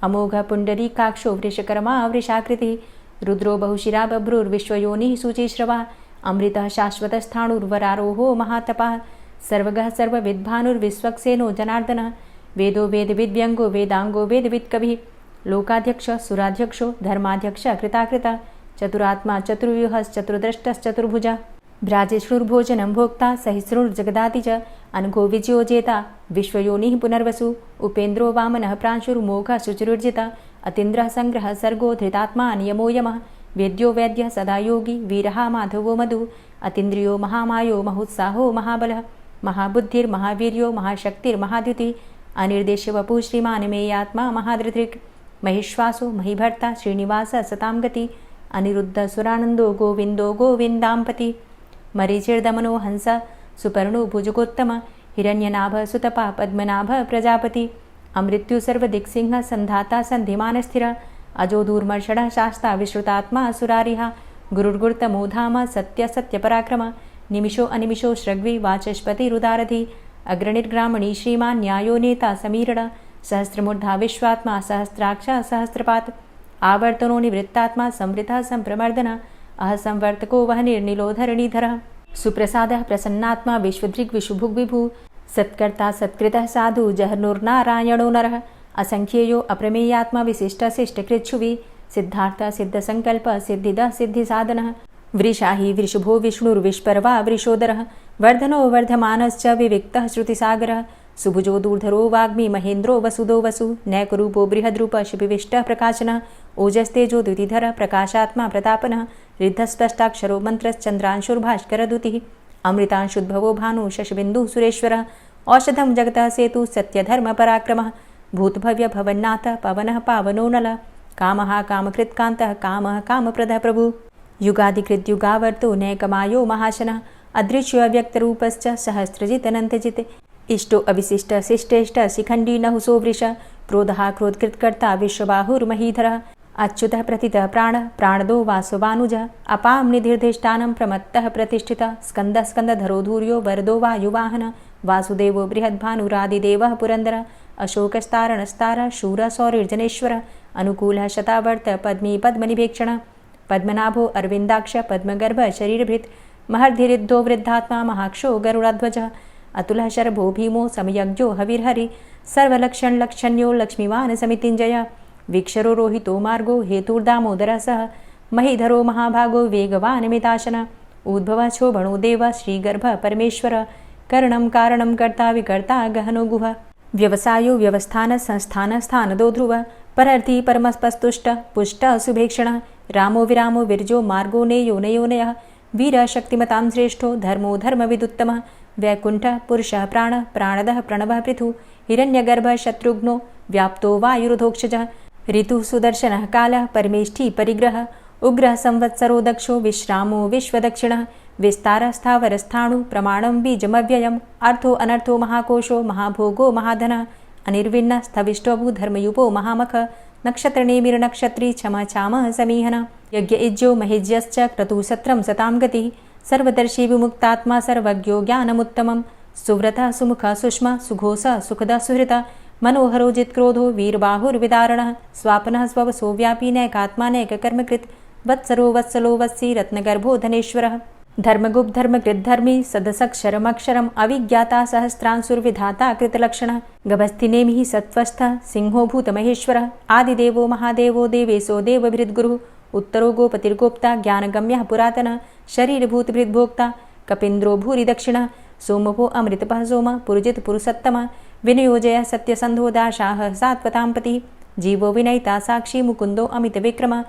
अमोघ पुण्डरीकाक्षो वृषकर्मा वृषाकृतिः रुद्रो बहुशिरा बभ्रुर्विश्वयोनिः शुचिश्रवा अमृतः शाश्वतस्थाणुर्वरारोहो महातपः सर्वगः सर्वविद्भानुर्विश्वक्सेनो जनार्दनः वेदो वेदविद्व्यङ्गो वेदाङ्गो वेदवित्कविः लोकाध्यक्ष सुराध्यक्षो धर्माध्यक्ष कृताकृता चतुरात्मा चतुर्व्यूहश्चतुर्द्रष्टश्चतुर्भुजा भ्राजिष्णुर्भोजनं भोक्ता सहिष्णुर्जगदाति च अनघो विजयोजेता विश्वयोनिः पुनर्वसु उपेन्द्रो वामनः प्रांशुर्मोघः शुचिरुर्जिता अतीन्द्रः सङ्ग्रहः सर्गो धृतात्मा नियमो यमः वेद्यो वैद्यः सदा योगी वीरः माधवो मधु अतीन्द्रियो महामायो महोत्साहो महाबलः महाबुद्धिर्महावीर्यो महाशक्तिर्महाद्युतिः अनिर्देश्य वपुः श्रीमान् मेयात्मा महाधृतिर् महिश्वासो महीभर्ता श्रीनिवास सतां गति अनिरुद्ध सुरानन्दो गोविन्दो गोविन्दाम्पति मरीचिर्दमनो हंस सुपर्णो भुजगोत्तम हिरण्यनाभ सुतपा पद्मनाभ प्रजापति अमृत्यु सर्वदिक्सिंह संधाता सन्धिमानस्थिर अजो दूर्मर्षणः शास्ता विश्रुतात्मा सुरारिः गुरुर्गुर्तमो धाम सत्य सत्यपराक्रम निमिषो अनिमिषो श्रग्वी वाचस्पतिरुदारधि अग्रणिर्ग्रामणी श्रीमान् न्यायो नेता समीरण सहस्रमूर्धा विश्वात्मा सहस्राक्ष सहस्रपात् आवर्तनो निवृत्तात्मा संवृतः सम्प्रमर्दन अहसंवर्तको वहनिर्निलोधरणीधरः सुप्रसादः प्रसन्नात्मा विश्वदृग्विशुभुग्विभु सत्कर्ता सत्कृतः साधु जहर्नुर्नारायणो नरः असंख्येयो अप्रमेयात्मा विशिष्टशिष्टकृच्छुवि सिद्धार्थ सिद्धसङ्कल्प सिद्धिदः सिद्धिसाधनः वृषाहि वृषभो विष्णुर्विष्पर्वा वृषोदरः वर्धनो वर्धमानश्च विविक्तः श्रुतिसागरः सुभुजो दूर्धरो वाग्मी महेन्द्रो वसुदो वसु नैकरूपो बृहद्रूप शिपिविष्टः प्रकाशनः ओजस्तेजो द्युतिधरः प्रकाशात्मा प्रतापनः रिद्धस्पष्टाक्षरो मन्त्रश्चन्द्रांशुर्भास्करदुतिः अमृतांशुद्भवो भानु शशबिन्दुः सुरेश्वरः औषधं जगतः सेतु सत्यधर्मपराक्रमः भूतभव्य भवन्नाथ पवनः पावनो नलः कामः कामकृत्कान्तः कामः कामप्रदः प्रभु युगादिकृद्युगावर्तो नैकमायो महाशनः अदृश्यो अव्यक्तरूपश्च सहस्रजितनन्तजित् इष्टो अविशिष्ट शिष्टेष्ट शिखण्डी नहुसो वृष क्रोधः क्रोधकृत्कर्ता विश्वबाहुर्महीधरः अच्युतः प्रतितः प्राणः प्राणदो वासवानुजः अपां निधिर्धिष्ठानं प्रमत्तः प्रतिष्ठितः स्कन्दः स्कन्दधरो धूर्यो वरदो वायुवाहनः वासुदेवो बृहद्भानुरादिदेवः पुरन्दरः अशोकस्तारणस्तारः शूरः सौरिर्जनेश्वरः अनुकूलः शतावर्त पद्मी पद्मनिभेक्षणः पद्मनाभो अरविन्दाक्ष पद्मगर्भ शरीरभृत् महर्धिरिद्धो वृद्धात्मा महाक्षो गरुडाध्वजः अतुलः शरभो भीमो समयज्ञो हविर्हरि सर्वलक्षणलक्षण्यो लक्ष्मीवान् समितिञ्जयः वीक्षरो रोहितो मार्गो हेतुर्दामोदरः सः महीधरो महाभागो वेगवान् मिताशनः उद्भवः क्षोभणो देवः श्रीगर्भः परमेश्वरः करणं कारणं कर्ता विकर्ता गहनो गुहः व्यवसायो व्यवस्थान संस्थान स्थानदो ध्रुवः परर्थी परमस्पस्तुष्टः पुष्टः सुभेक्षणः रामो विरामो विरजो मार्गो नेयो नयोनयः वीरः शक्तिमतां श्रेष्ठो धर्मो धर्मविदुत्तमः वैकुण्ठः पुरुषः प्राणः प्राणदः प्रणवः पृथुः हिरण्यगर्भः शत्रुघ्नो व्याप्तो वायुरुधोक्षजः ऋतुः सुदर्शनः कालः परमेष्ठी परिग्रहः उग्रः संवत्सरो दक्षो विश्रामो विश्वदक्षिणः विस्तारः स्थावरस्थाणु प्रमाणं बीजमव्ययम् अर्थो अनर्थो महाकोशो महाभोगो महाधनः अनिर्विण्णः स्थविष्टोभू धर्मयुपो महामख नक्षत्रनेमिर्नक्षत्री क्षमा क्षामः समीहनः यज्ञ इज्यो महेज्यश्च क्रतुसत्रं सतां गतिः सर्वदर्शी विमुक्तात्मा सर्वज्ञो ज्ञानमुत्तमं सुव्रतः सुमुखः सुष्मा सुघोषः सुखदः सुहृतः मनोहरो जित्क्रोधो वीरबाहुर्विदारणः स्वापनः स्ववसो व्यापी नैकात्मा नैककर्मकृत् वत्सरो वत्सलो वत्सी रत्नगर्भो धनेश्वरः धर्मगुप्त धर्मकृद्धर्मी सदसक्षरमक्षरम् अविज्ञाता सहस्रांशुर्विधाता कृतलक्षणः गभस्तिनेमिः सत्त्वस्थः सिंहो भूतमहेश्वरः आदिदेवो महादेवो देवेशो देवभृद्गुरुः उत्तरो गोपतिर्गोप्ता ज्ञानगम्यः पुरातनः शरीरभूतभृद्भोक्ता कपीन्द्रो भूरि दक्षिणः सोमभो अमृतपः सोमः पुरुजित पुरुषोत्तमः विनयोजयः सत्यसन्धो दाशाः सात्वताम्पतिः जीवो विनयिता साक्षी मुकुन्दो अमितविक्रमः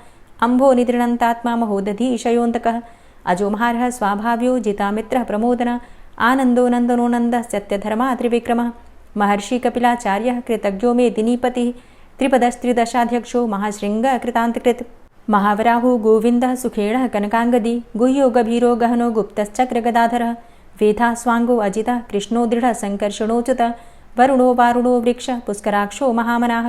अम्भो निद्रणन्तात्मा महोदधीशयोऽन्तकः अजोमहारः स्वाभाव्यो जितामित्रः प्रमोदनः आनन्दो नन्दनो नन्दः सत्यधर्मा त्रिविक्रमः महर्षि कपिलाचार्यः कृतज्ञो मेदिनीपतिः त्रिपदस्त्रिदशाध्यक्षो महाशृङ्गः कृतान्तकृत् महावराहो गोविन्दः सुखेणः कनकाङ्गदी गुह्यो गभीरो गहनो गुप्तश्चक्रगदाधरः वेधा स्वाङ्गो अजितः कृष्णो दृढः सङ्कर्षणोच्युतः वरुणो वारुणो वृक्षः पुष्कराक्षो महामनाः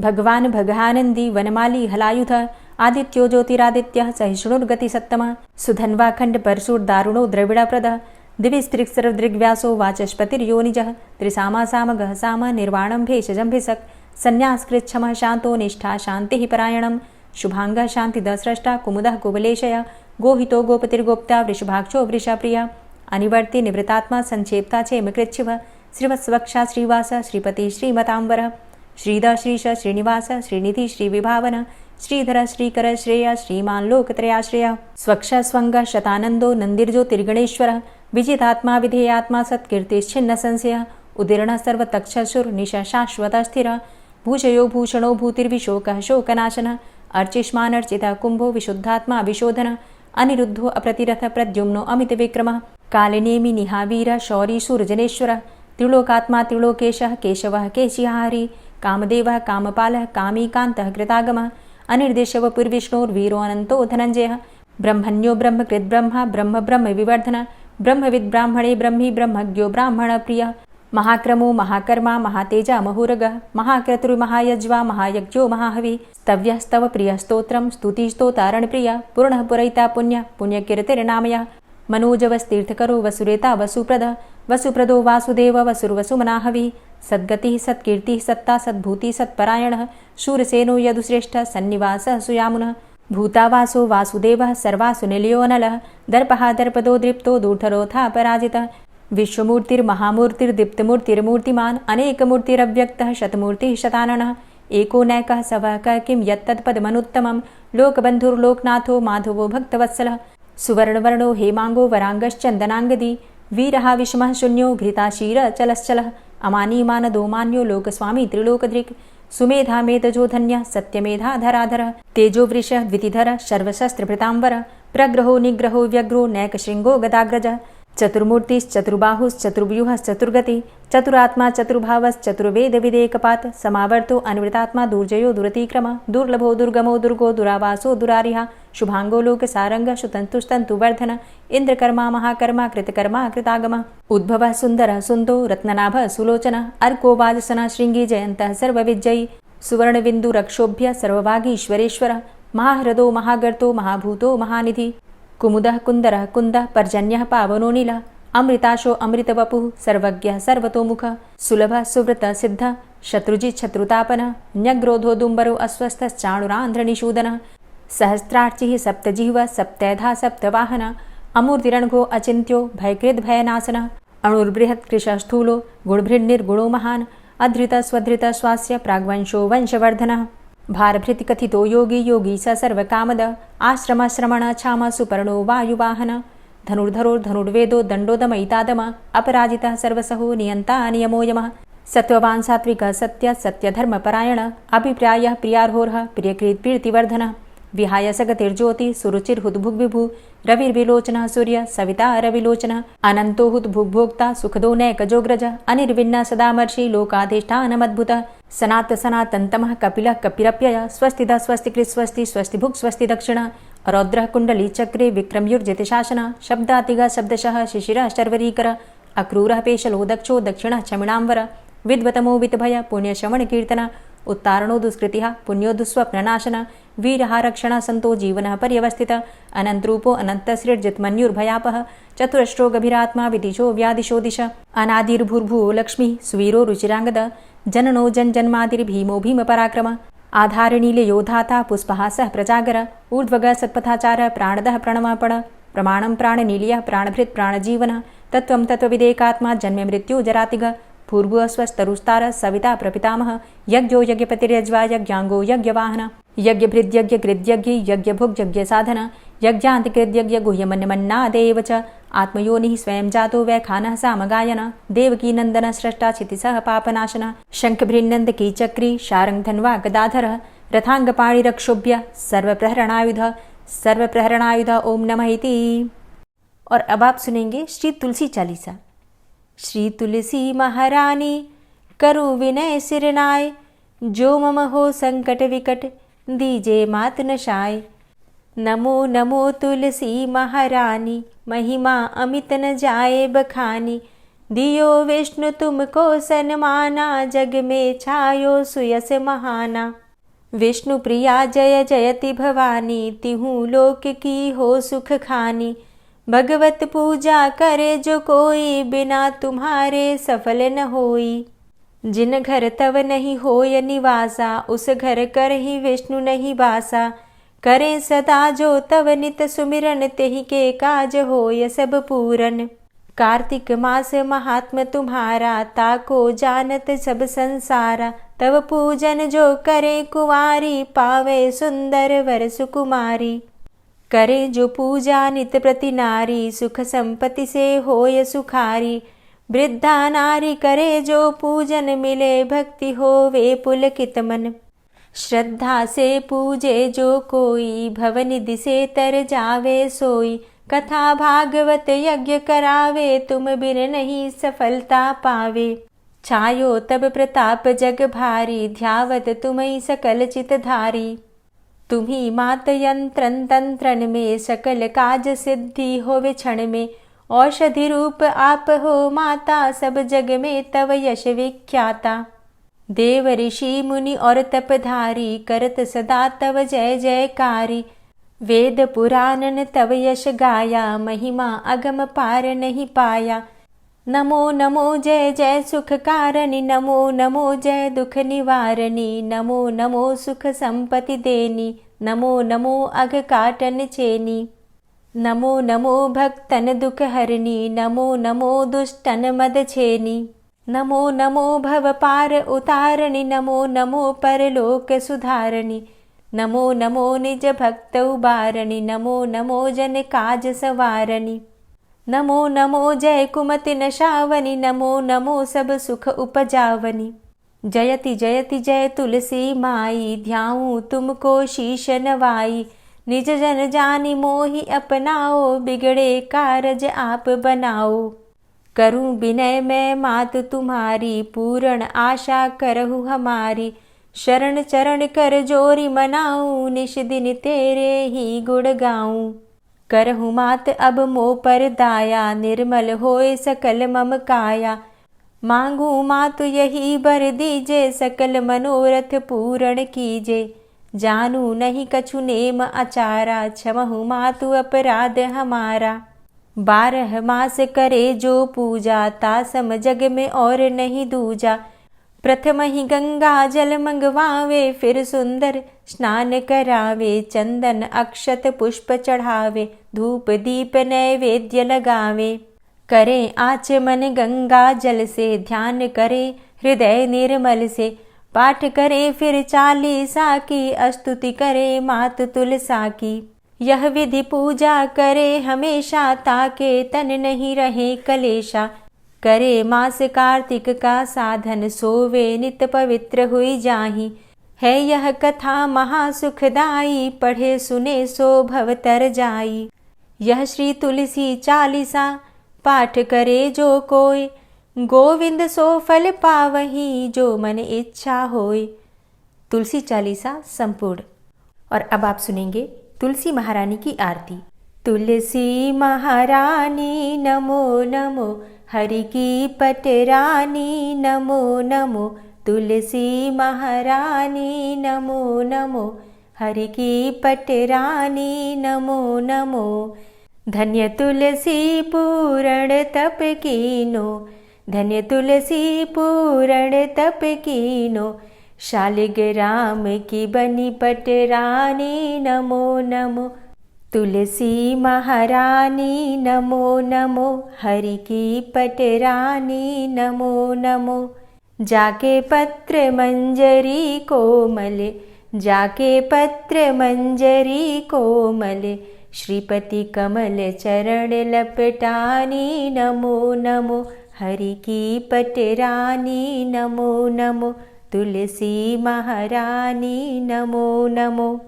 भगवान् भगानन्दी वनमाली हलायुधः आदित्यो ज्योतिरादित्यः सहिष्णुर्गतिसत्तमः सुधन्वाखण्ड परशुर्दारुणो द्रविडप्रदः दिविस्त्रिक्सर्वदृग्व्यासो वाचस्पतिर्योनिजः त्रिसामा सामगः साम निर्वाणं भेषजं भिसक् संन्यासकृच्छमः शान्तो निष्ठा शान्तिः परायणं शुभांगः शान्तिदः स्रष्टा कुमुदः कुवलेशय गोहितो गोपतिर्गोप्ता वृषभाक्षो वृषप्रिया अनिवर्ति निवृतात्मा संक्षेप्ता चेमकृच्छिव श्रीवत्सवक्षा श्रीवास श्रीपति श्रीमतांबर श्रीद श्रीश श्रीनिवास श्रीनिधि श्रीविभावन श्रीधर श्रीकर श्रेय श्रीमान लोकत्रयाश्रय स्वक्ष स्वंग शतानंदो नंदिर्ज्योतिर्गणेश्वर विजितात्मा विधेयात्मा सत्कीर्तिश्छिन्न संशय उदीर्ण सर्वतक्षसुर निश शाश्वत स्थिर भूषयो भूषणो भूतिर्विशोकः शोकनाशन अर्चिष्मानर्चित कुंभो विशुद्धात्मा विशोधन अनिरुद्धो अप्रतिरथ प्रद्युम्नो अमित विक्रमः कालिनेमि निहावीर शौरी सूर्जनेश्वर त्रिलोकात्मा त्रिलोकेशः केशवः केशिहारी कामदेवः कामपालः कामीकान्तः कृतागमः अनिर्देशव पुर्विष्णोर्वीरो अनंतो धनंजयः ब्रह्मण्यो ब्रह्मकृद्ब्रह्मा ब्रह्म ब्रह्म विवर्धन ब्रह्मविद् ब्राह्मणे ब्रह्मी ब्रह्मज्ञो ब्राह्मण प्रिय महाक्रमो महाकर्मा महातेजा महुरगः महाक्रतुर्महायज्वा महायज्ञो महाहवि स्तव्यः स्तव प्रिय स्तोत्रं स्तुतिस्तोतारण प्रिय पूर्णः पुरैता पुण्य पुण्यकीर्तिर्नामयः मनोजवस्तीर्थकरो वसुरेता वसुप्रद वसुप्रदो वासुदेव वसुर्वसुमनाहवि सद्गतिः सत्कीर्तिः सत्ता सद्भूति सत्परायणः शूरसेनो यदुश्रेष्ठः सन्निवासः सुयामुनः भूतावासो वासुदेवः सर्वासु निलयोनलः दर्पः दर्पदो दृप्तो दूर्धरोथा पराजितः विश्वमूर्तिर्महामूर्तिर्दीप्तमूर्तिर्मूर्तिमान् अनेकमूर्तिरव्यक्तः शतमूर्तिः शताननः एको नैकः सवः क किं यत्तत्पदमनुत्तमं लोकबन्धुर्लोकनाथो माधवो भक्तवत्सलः सुवर्णवर्णो हेमांगो वरांगश्चन्दनांगदी वीरः विषमः शून्यो घृताशीरचलश्चलः अमानीमानदो मान्यो लोकस्वामी त्रिलोकदृक् सुमेधा मेधजो धन्यः सत्यमेधा धराधरः तेजो वृषः द्वितिधरः सर्वशस्त्रभृतांबर प्रग्रहो निग्रहो व्यग्रो नैकशृङ्गो गदाग्रजः चतुर्मूर्तिश्चतुर्बाहुश्चतुर्व्यूहश्चतुर्गति चतुरात्मा चतुर्भावश्चतुर्वेदविदेकपात् समावर्तो अनिवृतात्मा दुर्जयो दुरतिक्रम दुर्लभो दुर्गमो दुर्गो दुरावासो दुरारिहा शुभांगो लोकसारंग शुतन्तुस्तन्तुवर्धन इन्द्रकर्मा महाकर्मा कृतकर्मा कृतागम उद्भवः सुन्दरः सुन्दो रत्ननाभः सुलोचनः अर्को वाजसनः शृङ्गी जयन्तः सर्वविजयी सुवर्णबिन्दुरक्षोभ्य सर्वभागीश्वरेश्वरः महाह्रदो महागर्तो महाभूतो महानिधि कुमुदः कुन्दरः कुन्दः पर्जन्यः पावनो नीलः अमृताशो अमृतवपुः सर्वज्ञः सर्वतोमुखः सुलभः सुव्रतः सिद्धः शत्रुजित् शत्रुतापनः न्यग्रोधो दुम्बरो अस्वस्थश्चाणुरान्ध्रनिषूदनः सहस्रार्चिः सप्तजिह्वः सप्तैधा सप्तवाहनः अमूर्तिरणघो अचिन्त्यो भयकृद्भयनाशनः अणुर्बृहत् कृशस्थूलो गुणभृन्निर्गुणो महान् अधृतः स्वधृतः स्वास्य प्राग्वंशो वंशवर्धनः भारभृति कथितो योगी योगी स सर्वकामद आश्रम श्रमण छाम सुपर्णो वायुवाहन धनुर्धरोर्धनुर्वेदो दण्डोदमयितादम अपराजितः सर्वसहो नियन्ता नियमो यमः सत्त्ववान् सात्विकः सत्य सत्यधर्मपरायण अभिप्रायः प्रियार्होर्ह प्रियकृत् प्रीतिवर्धनः विहाय सगतिर्ज्योति सुरुचिर्हुद्भुग्विभु रविर्विलोचनः सूर्य सविता रविलोचनः अनन्तो हुद्भुग्भोक्ता सुखदो नैकजोग्रज अनिर्विण्ण सदामर्षि लोकाधिष्ठानमद्भुत सनात सनातन्तमः कपिलः कपिरप्यय स्वस्तिदा स्वस्तिकृत् स्वस्ति स्वस्तिभुक् स्वस्ति दक्षिण रौद्रः कुण्डली चक्रे विक्रम्युर्जितशासन शब्दातिगः शब्दशः शिशिरः शर्वरीकर अक्रूरः पेशलो दक्षो दक्षिणः क्षमिणाम्बर विद्वतमो वितभय पुण्यश्रवणकीर्तन उत्तारणो दुष्कृतिः पुण्यो दुःस्वप्ननाशन वीरः रक्षण सन्तो जीवनः पर्यवस्थित अनन्तरूपो अनन्तसृर्जितमन्युर्भयापः चतुरष्ट्रो गभीरात्मा विदिशो व्यादिशो दिश अनादिर्भूर्भुवो लक्ष्मीः सुवीरो रुचिराङ्गद जननो जन्मादिर्भीमो भीमपराक्रम आधारनीलयोधाता पुष्पहासः प्रजागर ऊर्ध्वगः सत्पथाचारः प्राणदः प्रणमापण प्रमाणं प्राणनीलयः प्राणभृत् प्राणजीवनः तत्त्वं तत्त्वविदेकात्मा जन्म मृत्यु जरातिग भूर्भुवः स्वस्तरुस्तार सविता प्रपितामह यज्ञो यज्ञपतिर्यज्वा यज्ञाङ्गो यज्ञवाहन यज्ञभृद्यज्ञकृद्यज्ञ यज्ञभुग्यज्ञसाधन यज्ञान्तिकृद्यज्ञ गुह्यमन्यमन्नादेव च आत्मयोनिः स्वयं जातो वैखानः सामगायन देवकी नन्दन स्रष्टा क्षितिसः पापनाशन शङ्खभृन्नन्दकी चक्री शारङ्गधन्वा गदाधरः रथाङ्गपाणिरक्षोभ्य सर्वप्रहरणायुध ओम नमः इति। और अब आप सुनेंगे श्री तुलसी चालीसा। श्री तुलसी महारानी करु विनय सिरनाय, जो मम हो संकट विकट दीजे मात नशाय। नमो नमो तुलसी महारानी, महिमा अमित न जाए बखानी। दियो विष्णु तुमको सन्माना, जग में छायो सुयस महाना। विष्णु प्रिया जय जयति भवानी, तिहु लोक की हो सुख खानी। भगवत पूजा करे जो कोई, बिना तुम्हारे सफल न होई। जिन घर तव नहीं होय निवासा, उस घर कर ही विष्णु नहीं बासा। करे सदा जो तव नित सुमिरन, तेहि के काज होय सब पूरन। कार्तिक मास महात्म तुम्हारा, ताको जानत सब संसारा। तव पूजन जो करे कुंवारी, पावे सुंदर वर सुकुमारी। करे जो पूजा नित प्रति नारी, सुख संपत्ति से होय सुखारी। वृद्धा नारी करे जो पूजन, मिले भक्ति होवे पुलकित मन। श्रद्धा से पूजे जो कोई, भवनिधि से तर जावे सोई। कथा भागवत यज्ञ करावे, तुम बिन नहीं सफलता पावे। छायो तब प्रताप जग भारी, ध्यावत तुम्हि सकल चित धारी। तुम्ही मात यंत्रन तंत्रन में, सकल काज सिद्धि होवे क्षण में। औषधि रूप आप हो माता, सब जग में तव यश विख्याता। देव ऋषि मुनि और तपधारी, करत सदा तव जय जयकारी। वेद पुराणन तव यश गाया, महिमा अगम पार नहीं पाया। नमो नमो जय जय सुख कारणी, नमो नमो जय दुख निवारणी। नमो नमो सुख संपत्ति देनी, नमो नमो अघ काटन चेनी। नमो नमो भक्तन दुख हरणी, नमो नमो दुष्टन मद छेनी। नमो नमो भव पार उतारणी, नमो नमो परलोक सुधारणी। नमो नमो निज भक्त उबारणी, नमो नमो जन काज सवारणी। नमो नमो जय कुमति नशावनी, नमो नमो सब सुख उपजावनी। जयति जयति जय तुलसी माई, ध्याऊं तुमको शीश नवाई। निज जन जानि मोहि अपनाओ, बिगड़े कारज आप बनाओ। करूं विनय मैं मात तुम्हारी, पूर्ण आशा करहु हमारी। शरण चरण कर जोरी मनाऊं, निश दिन तेरे ही गुण गाऊं। करहु मात अब मोह पर दाया, निर्मल होए सकल मम काया। मांगू मातु यही बर दीजे, सकल मनोरथ पूर्ण कीजे। जानू नहीं कछु नेम आचारा, क्षमहु मातु अपराध हमारा। 12 मास करे जो पूजा, तासम जग में और नहीं दूजा। प्रथम ही गंगा जल मंगवावे, फिर सुंदर स्नान करावे। चंदन अक्षत पुष्प चढ़ावे, धूप दीप नैवेद्य लगावे। करे आचमन गंगा जल से, ध्यान करे हृदय निर्मल से। पाठ करे फिर चालीसा की, स्तुति करे मात तुलसा की। यह विधि पूजा करे हमेशा, ताके तन नहीं रहे कलेशा। करे मास कार्तिक का साधन, सोवे नित पवित्र हुई जाहि। है यह कथा महासुखदाई, पढ़े सुने सो भव तर जाई। यह श्री तुलसी चालीसा, पाठ करे जो कोई। गोविंद सो फल पावही, जो मन इच्छा होय। तुलसी चालीसा संपूर्ण। और अब आप सुनेंगे तुलसी महारानी की आरती। तुलसी महारानी नमो नमो, हरि की पटरानी नमो नमो। तुलसी महारानी नमो नमो, हरि की पटरानी नमो नमो। धन्य तुलसी पूर्ण तप कीनो, धन्य तुलसी पूर्ण तप कीनो। शालिग्राम की बनी पटरानी नमो नमो। तुलसी महारानी नमो नमो, हरि की पटरानी नमो नमो। जाके पत्र मंजरी कोमल, जाके पत्र मंजरी कोमल। श्रीपति कमल चरण लपटानी नमो नमो, हरि की पटरानी नमो नमो। तुलसी महारानी नमो नमो।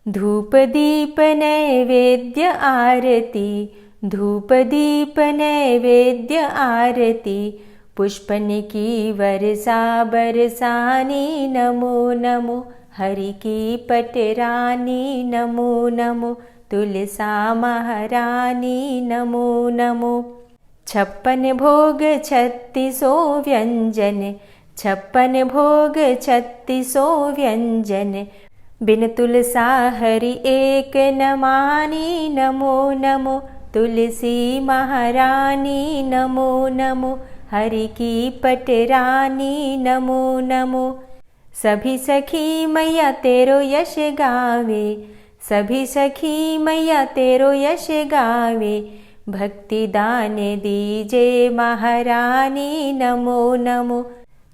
धूप दीप नैवेद्य आरती, धूप दीप नैवेद्य आरती। पुष्पन की वर्षा बरसानी नमो नमो, हरि की पटरानी नमो नमो। तुलसा महारानी नमो नमो। 56 भोग 36 व्यंजन, 56 भोग 36 व्यंजन। बिन तुलसा हरि एक न मानी नमो नमो। तुलसी महारानी नमो नमो, हरि की पटरानी नमो नमो। सभी सखी मैया तेरो यश गावे, सभी सखी मैया तेरो यश गावे, भक्ति दान दीजे महारानी नमो नमो।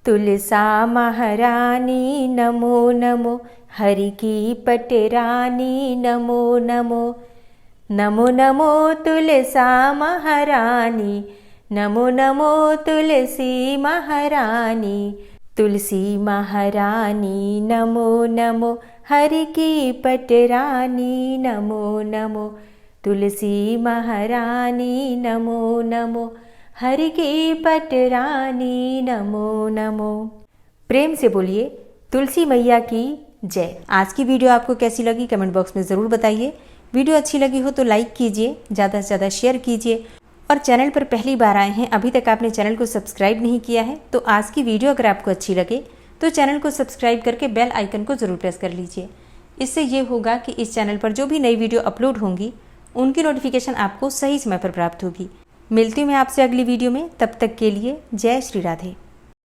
तुलसा महारानी नमो नमो, हरि की पटरानी नमो नमो। नमो नमो तुलसा महारानी, नमो नमो तुलसी महारानी। तुलसी महारानी नमो नमो, हरि की पटरानी नमो नमो। तुलसी महारानी नमो नमो, हरि की पटरानी नमो नमो। प्रेम से बोलिए तुलसी मैया की जय। आज की वीडियो आपको कैसी लगी कमेंट बॉक्स में ज़रूर बताइए। वीडियो अच्छी लगी हो तो लाइक कीजिए, ज़्यादा से ज़्यादा शेयर कीजिए, और चैनल पर पहली बार आए हैं, अभी तक आपने चैनल को सब्सक्राइब नहीं किया है, तो आज की वीडियो अगर आपको अच्छी लगे तो चैनल को सब्सक्राइब करके बेल आइकन को ज़रूर प्रेस कर लीजिए। इससे ये होगा कि इस चैनल पर जो भी नई वीडियो अपलोड होंगी उनकी नोटिफिकेशन आपको सही समय पर प्राप्त होगी। मिलती हूँ मैं आपसे अगली वीडियो में, तब तक के लिए जय श्री राधे।